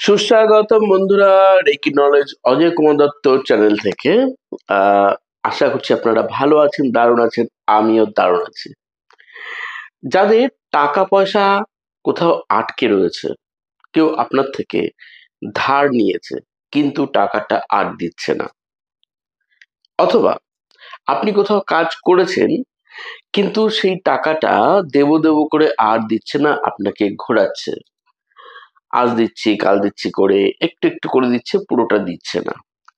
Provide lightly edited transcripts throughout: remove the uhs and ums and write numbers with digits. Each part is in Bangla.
সুস্বাগতম বন্ধুরা reiki knowledge Ajay Kumar Dutta channel থেকে। আহ আশা করছি আপনারা ভালো আছেন, দারুণ আছেন, আমিও দারুণ আছি। যাদের টাকা পয়সা কোথাও আটকে রয়েছে, কেউ আপনার থেকে ধার নিয়েছে কিন্তু টাকাটা আর দিচ্ছে না, অথবা আপনি কোথাও কাজ করেছেন কিন্তু সেই টাকাটা দেবো দেবো করে আর দিচ্ছে না, আপনাকে ঘোরাচ্ছে, আজ দিচ্ছি কাল দিচ্ছি করে একটু একটু করে দিচ্ছে, পুরোটা দিচ্ছে না,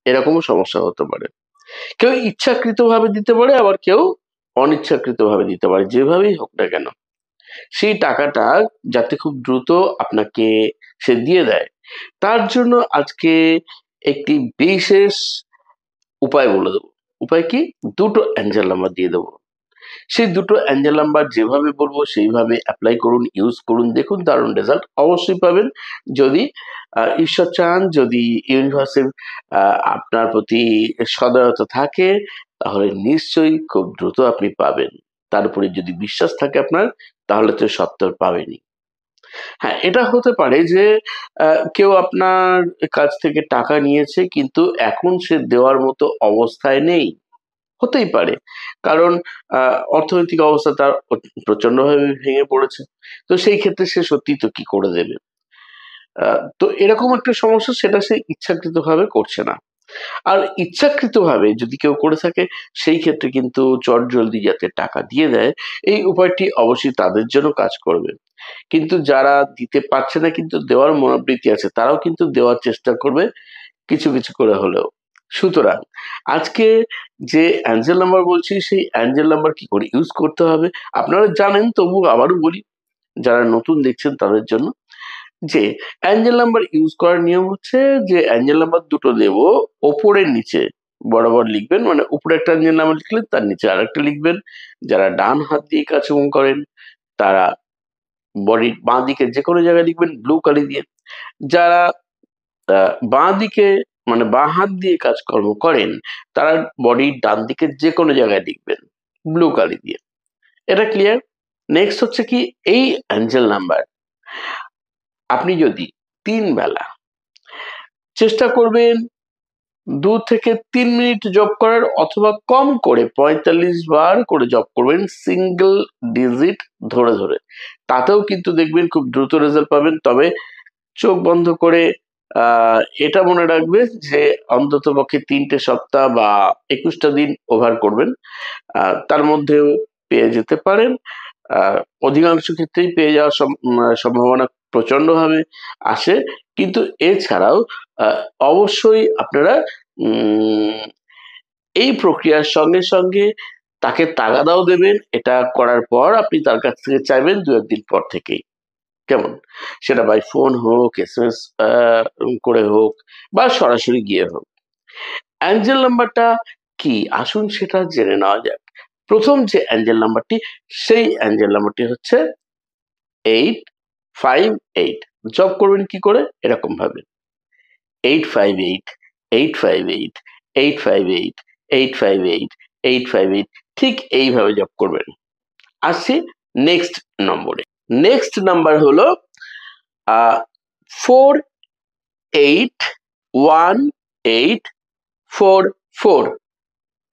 এরকমও সমস্যা হতে পারে। কেউ ইচ্ছাকৃত ভাবে দিতে পারে, আবার কেউ অনিচ্ছাকৃত ভাবে দিতে পারে। যেভাবেই হোক না কেন, সেই টাকাটা যাতে খুব দ্রুত আপনাকে সে দিয়ে দেয়, তার জন্য আজকে একটি বিশেষ উপায় বলে দেবো। উপায় কি? দুটো অ্যাঞ্জেল নাম্বার দিয়ে দেবো। সেই দুটো অ্যাঞ্জেল নাম্বার যেভাবে বলবো সেইভাবে অ্যাপ্লাই করুন, ইউজ করুন, দেখুন দারুণ রেজাল্ট অবশ্যই পাবেন। যদি ঈশ্বর চান, যদি ইউনিভার্সের আপনার প্রতি সদয়তা থাকে, তাহলে নিশ্চয়ই খুব দ্রুত আপনি পাবেন। তার উপরে যদি বিশ্বাস থাকে আপনার, তাহলে তো সত্তর পাবেনই। হ্যাঁ, এটা হতে পারে যে কেউ আপনার কাছ থেকে টাকা নিয়েছে কিন্তু এখন সে দেওয়ার মতো অবস্থায় নেই। হতেই পারে, কারণ অর্থনৈতিক অবস্থা তার প্রচন্ডভাবে ভেঙে পড়েছে। তো সেই ক্ষেত্রে সে সত্যি তো কি করে দেবে? তো এরকম একটা সমস্যা, সেটা সে ইচ্ছাকৃতভাবে করছে না। আর ইচ্ছাকৃতভাবে যদি কেউ করে থাকে, সেই ক্ষেত্রে কিন্তু চটজলদি যাতে টাকা দিয়ে দেয়, এই উপায়টি অবশ্যই তাদের জন্য কাজ করবে। কিন্তু যারা দিতে পারছে না কিন্তু দেওয়ার মনোবৃত্তি আছে, তারাও কিন্তু দেওয়ার চেষ্টা করবে কিছু কিছু করে হলেও। সুতরাং আজকে যে অ্যাঞ্জেল নাম্বার বলছি, সেই অ্যাঞ্জেল নাম্বার কি করে ইউজ করতে হবে আপনারা জানেন, তবু আবারও বলি যারা নতুন দেখছেন তাদের জন্য, যে অ্যাঞ্জেল নাম্বার ইউজ করার নিয়ম হচ্ছে যে অ্যাঞ্জেল নাম্বার দুটো দেব, ওপরের নিচে বরাবর লিখবেন, মানে উপরে একটা অ্যাঞ্জেল নাম্বার লিখলেন, তার নিচে আরেকটা লিখবেন। যারা ডান হাত দিয়ে কাজ করেন তারা বডির বাঁ দিকে যে কোনো জায়গায় লিখবেন ব্লু কালি দিয়ে। যারা বাঁ দিকে মানে বাঁ হাত দিয়ে কাজকর্ম করেন, তারা বডির ডান দিকে যে কোনো জায়গায় লিখবেন ব্লু কালি দিয়ে। এটা ক্লিয়ার? নেক্সট হচ্ছে কি, এই অ্যাঞ্জেল নাম্বার আপনি যদি 3 বেলা চেষ্টা করবেন 2 থেকে 3 মিনিট জব করার, অথবা কম করে 45 বার করে জব করবেন সিঙ্গেল ডিজিট ধরে ধরে, তাতেও কিন্তু দেখবেন খুব দ্রুত রেজাল্ট পাবেন। তবে চোখ বন্ধ করে এটা মনে রাখবে যে অন্তত পক্ষে 3টে সপ্তাহ বা 21টা দিন ওভার করবেন, তার মধ্যেও পেয়ে যেতে পারেন। অধিকাংশ ক্ষেত্রেই পেয়ে যাওয়ার সম্ভাবনা প্রচন্ডভাবে আসে। কিন্তু এছাড়াও অবশ্যই আপনারা এই প্রক্রিয়ার সঙ্গে সঙ্গে তাকে তাগাদাও দেবেন। এটা করার পর আপনি তার কাছ থেকে চাইবেন 2-1 দিন পর থেকেই, কেমন? সেটা বাই ফোন হোক, এসএমএস করে হোক, বা সরাসরি গিয়ে হোক। অ্যাঞ্জেল নাম্বারটা কি আসুন সেটা জেনে নেওয়া যাক। প্রথম যে অ্যাঞ্জেল নাম্বারটি, সেই অ্যাঞ্জেল নাম্বারটি হচ্ছে 858। জব করবেন কি করে? এরকম ভাবে 858, 858, 858, 858, 858, ঠিক এইভাবে জব করবেন। আসছি নেক্সট নম্বরে। নেক্সট নাম্বার হলো 481844।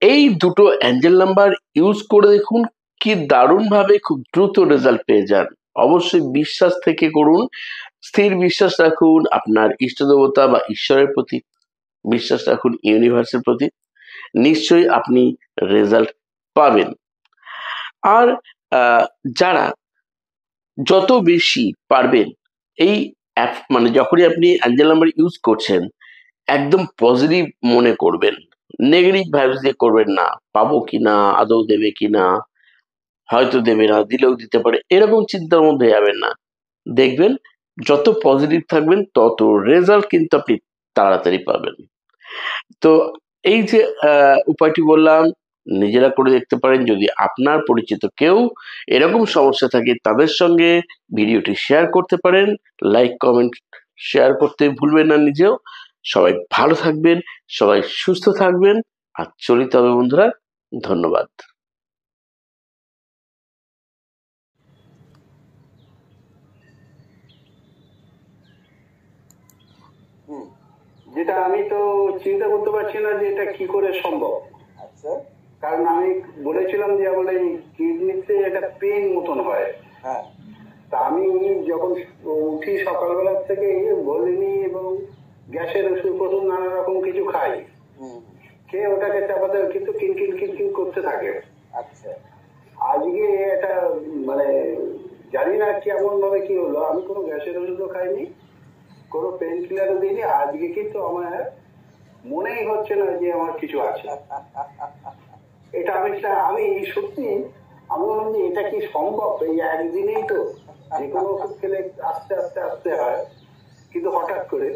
এই দুটো অ্যাঞ্জেল নাম্বার ইউজ করে দেখুন, কি দারুণ ভাবে খুব দ্রুত রেজাল্ট পেয়ে যান। অবশ্যই বিশ্বাস থেকে করুন, স্থির বিশ্বাস রাখুন আপনার ইষ্ট দেবতা বা ঈশ্বরের প্রতি, বিশ্বাস রাখুন ইউনিভার্সের প্রতি, নিশ্চয়ই আপনি রেজাল্ট পাবেন। আর যারা যত বেশি পারবেন এই অ্যাপ, মানে যখনই আপনি অ্যাঞ্জেল নাম্বার ইউজ করছেন, একদম পজিটিভ মনে করবেন, নেগেটিভ ভাইবস দিয়ে করবেন না। পাবো কিনা, আদৌ দেবে কিনা, হয়তো দেবে না, দিলেও দিতে পারে, এরকম চিন্তার মধ্যে যাবেন না। দেখবেন যত পজিটিভ থাকবেন তত রেজাল্ট কিন্তু আপনি তাড়াতাড়ি পাবেন। তো এই যে উপায়টি বললাম, নিজেরা করে দেখতে পারেন। যদি আপনার পরিচিত কেউ এরকম সমস্যা থাকে, তাদের সঙ্গে ভিডিওটি শেয়ার করতে পারেন। লাইক, কমেন্ট, শেয়ার করতে ভুলবেন না নিজেও। সবাই ভালো থাকবেন, সবাই সুস্থ থাকবেন। আর চলিত হবে বন্ধুরা, ধন্যবাদ। এটা আমি তো চিন্তা করতে পারছি না যে এটা কি করে সম্ভব। আচ্ছা, কারণ আমি বলেছিলাম যে আমার এই কিডনিতে একটা পেন মতন হয়। হ্যাঁ, তা আমি যখন উঠি সকালবেলা থেকে বলিনি এবং গ্যাসের ওষুধ প্রথম নানা রকম কিছু খাই, হুম, খেয়ে ওটাকে চাপাতে কিন্তু কিনকিন কিনকিন করতে থাকে। আচ্ছা, আজকে এটা মানে জানি না কেমন ভাবে কি হলো, আমি কোনো গ্যাসের ওষুধও খাইনি, কোনো পেন কিলারও দিইনি, আজকে কিন্তু আমার মনেই হচ্ছে না যে আমার কিছু আছে। এটা আমি সত্যি আমি বললাম যে এটা কি সম্ভব, এই একদিনেই তো যে কোনো ওষুধ খেলে আস্তে আস্তে আস্তে হয়, কিন্তু হঠাৎ করে